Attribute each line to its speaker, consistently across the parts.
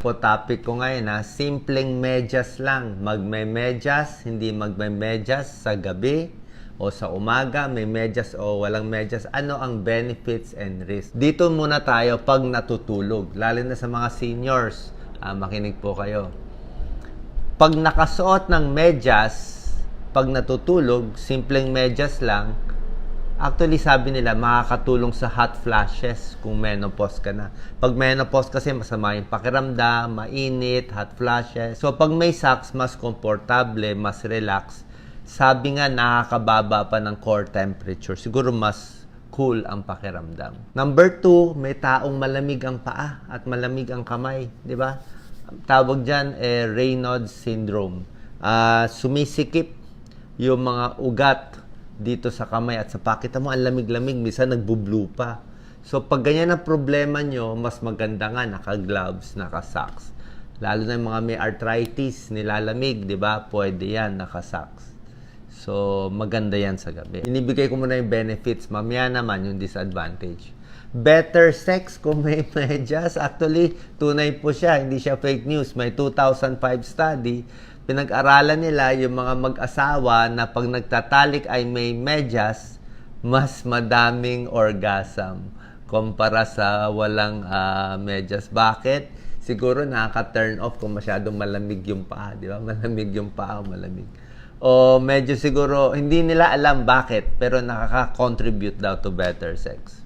Speaker 1: po topic ko ngayon na simpleng medyas lang. Magme-medyas, hindi magme-medyas sa gabi o sa umaga, may medyas o walang medyas. Ano ang benefits and risks? Dito muna tayo pag natutulog, lalo na sa mga seniors. Makinig po kayo. Pag nakasuot ng medyas, pag natutulog, simpleng medyas lang, actually, sabi nila, makakatulong sa hot flashes kung menopause ka na. Pag menopause kasi, masama yung pakiramdam, mainit, hot flashes. So, pag may socks, mas komportable, mas relax. Sabi nga, nakakababa pa ng core temperature. Siguro mas cool ang pakiramdam. Number 2, may taong malamig ang paa at malamig ang kamay. Di ba? Tawag dyan, Raynaud's syndrome. Sumisikip yung mga ugat dito sa kamay at sa paa. Kita mo, ang lamig-lamig. Minsan, nagbo-blue pa. So, pag ganyan ang problema nyo, mas maganda nga, naka-gloves, naka-socks. Lalo na yung mga may arthritis, nilalamig, di ba? Pwede yan, naka-socks. So, maganda yan sa gabi. Inibigay ko muna yung benefits. Mamaya naman yung disadvantage. Better sex kung may medyas. Actually, tunay po siya. Hindi siya fake news. May 2005 study. Pinag-aralan nila yung mga mag-asawa na pag nagtatalik ay may medyas, mas madaming orgasm kumpara sa walang medyas. Bakit? Siguro nakaka-turn off kung masyadong malamig yung paa, di ba? Malamig yung paa, malamig. O medyo siguro, hindi nila alam bakit, pero nakaka-contribute daw to better sex.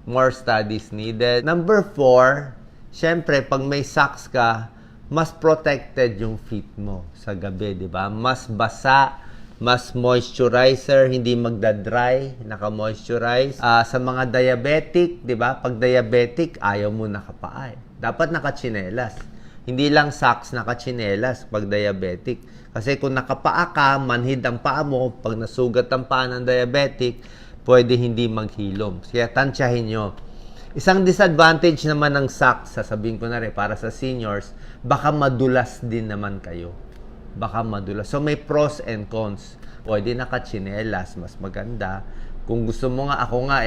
Speaker 1: More studies needed. Number 4, syempre, pag may socks ka, mas protected yung feet mo sa gabi, di ba? Mas basa, mas moisturizer, hindi magda-dry, naka-moisturize. Sa mga diabetic, di ba? Pag diabetic, ayaw mo nakapaa. Dapat nakachinelas. Hindi lang socks, nakachinelas pag diabetic. Kasi kung nakapaa ka, manhid ang paa mo, pag nasugat ang paa ng diabetic, pwede hindi maghilom. Kaya tansyahin nyo. Isang disadvantage naman ng socks, sasabihin ko na rin, para sa seniors, baka madulas din naman kayo. Baka madulas. So, may pros and cons. Pwede nakachinelas, mas maganda. Kung gusto mo nga, ako nga,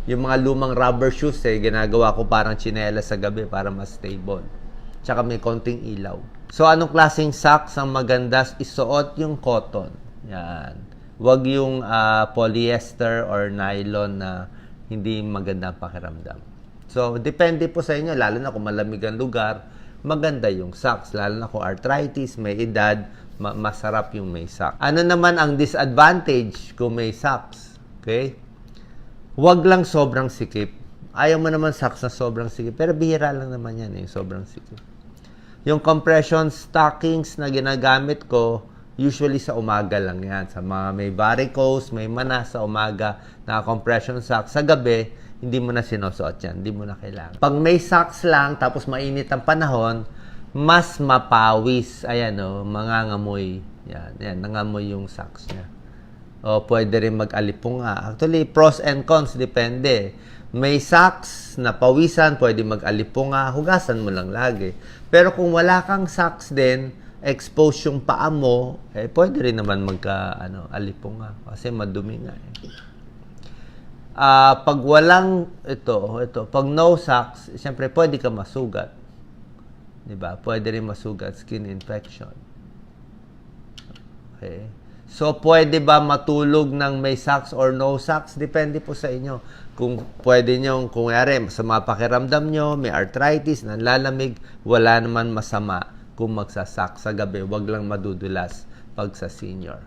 Speaker 1: yung mga lumang rubber shoes, ginagawa ko parang chinelas sa gabi para mas stable. Tsaka may konting ilaw. So, anong klaseng socks ang maganda? Isuot yung cotton. Yan. Huwag yung polyester or nylon na hindi maganda ang pakiramdam. So, depende po sa inyo. Lalo na kung malamig ang lugar, maganda yung socks. Lalo na kung arthritis, may edad, masarap yung may socks. Ano naman ang disadvantage kung may socks? Okay? Huwag lang sobrang sikip. Ayaw mo naman socks na sobrang sikip. Pero bihira lang naman yan, yung sobrang sikip. Yung compression stockings na ginagamit ko, usually sa umaga lang yan. Sa mga may varicose, may manas sa umaga na compression socks. Sa gabi, hindi mo na sinusuot yan. Hindi mo na kailangan. Pag may socks lang, tapos mainit ang panahon, mas mapawis. Ayan o, mangangamoy. Yan, nangamoy yung socks niya. O pwede rin mag-alipunga. Actually, pros and cons, depende. May socks na pawisan, pwede mag-alipunga. Hugasan mo lang lagi. Pero kung wala kang socks din, expose yung paa mo, pwede rin naman alipunga. Kasi madumi nga. Pag walang, pag no socks, siyempre pwede ka masugat. Diba? Pwede rin masugat, skin infection. Okay. So, pwede ba matulog ng may socks or no socks? Depende po sa inyo. Kung pwede nyo, kung sa mga pakiramdam nyo, may arthritis, nanlalamig, wala naman masama kung magsasak sa gabi. Huwag lang madudulas pag sa senior.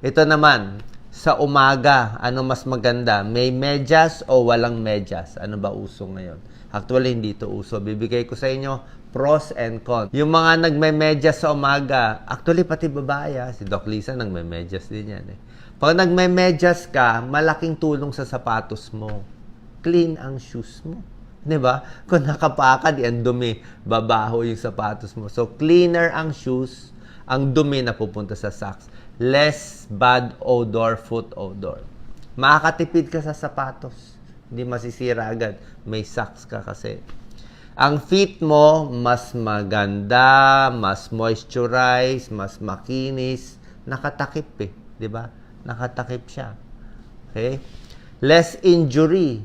Speaker 1: Ito naman, sa umaga, ano mas maganda? May medyas o walang medyas? Ano ba uso ngayon? Actually, hindi ito uso. Bibigay ko sa inyo pros and cons. Yung mga nagme-medyas sa umaga, actually pati babae, si Doc Lisa nagme-medyas din yan. Pag nagme-medyas ka, malaking tulong sa sapatos mo. Clean ang shoes mo. Diba? Kung nakapaa ka, ang dumi, babaho yung sapatos mo. So, cleaner ang shoes, ang dumi na pupunta sa socks. Less bad odor, foot odor. Makakatipid ka sa sapatos. Hindi masisira agad. May socks ka kasi. Ang feet mo, mas maganda, mas moisturize, mas makinis. Nakatakip Diba? Nakatakip siya. Okay? Less injury.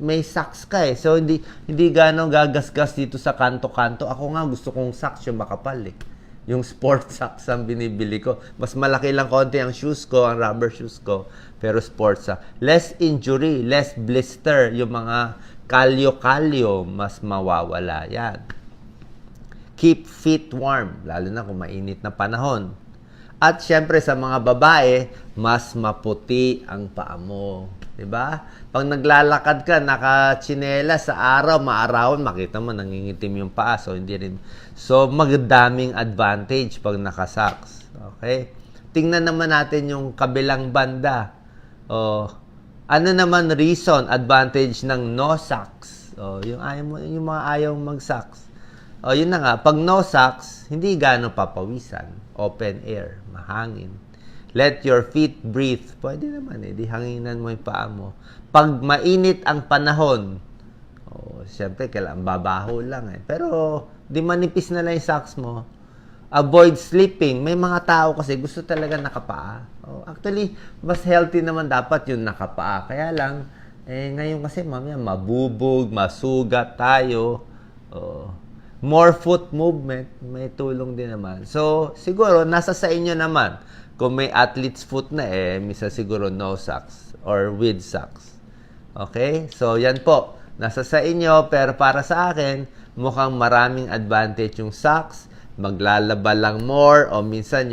Speaker 1: may socks ka eh. So, hindi gano'ng gagasgas dito sa kanto-kanto. Ako nga, gusto kong socks yung makapal eh. Yung sport socks ang binibili ko. Mas malaki lang konti ang shoes ko, ang rubber shoes ko. Pero sport socks. Less injury, less blister. Yung mga kalyo-kalyo, mas mawawala. Yan. Keep feet warm. Lalo na kung mainit na panahon. At syempre sa mga babae, mas maputi ang paa mo. Diba? Pag naglalakad ka, naka-tsinela sa araw, maarawan, makita mo, nangingitim yung paa. So, hindi rin. So, magdaming advantage pag naka-socks. Okay? Tingnan naman natin yung kabilang banda. Ano naman reason, advantage ng no socks? Yung mga ayaw mag-socks. Yun na nga. Pag no socks, hindi gano'ng papawisan. Open air, mahangin. Let your feet breathe. Pwede naman eh. Di hanginan mo yung paa mo. Pag mainit ang panahon, siyempre, kailangan babaho lang eh. Pero, di manipis na lang yung socks mo. Avoid sleeping. May mga tao kasi gusto talaga nakapaa. Actually, mas healthy naman dapat yung nakapaa. Kaya lang, ngayon kasi mamaya mabubog, masugat tayo. More foot movement, may tulong din naman. So, siguro, nasa sa inyo naman. Kung may athlete's foot na misa siguro no socks or with socks. Okay? So, yan po. Nasa sa inyo, pero para sa akin, mukhang maraming advantage yung socks. Maglalaba lang more o minsan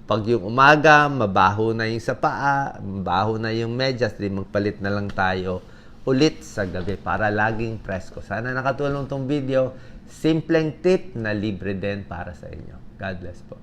Speaker 1: pag yung umaga, mabaho na yung sa paa, mabaho na yung medyas, di magpalit na lang tayo ulit sa gabi para laging presko. Sana nakatulong tong video. Simpleng tip na libre din para sa inyo. God bless po.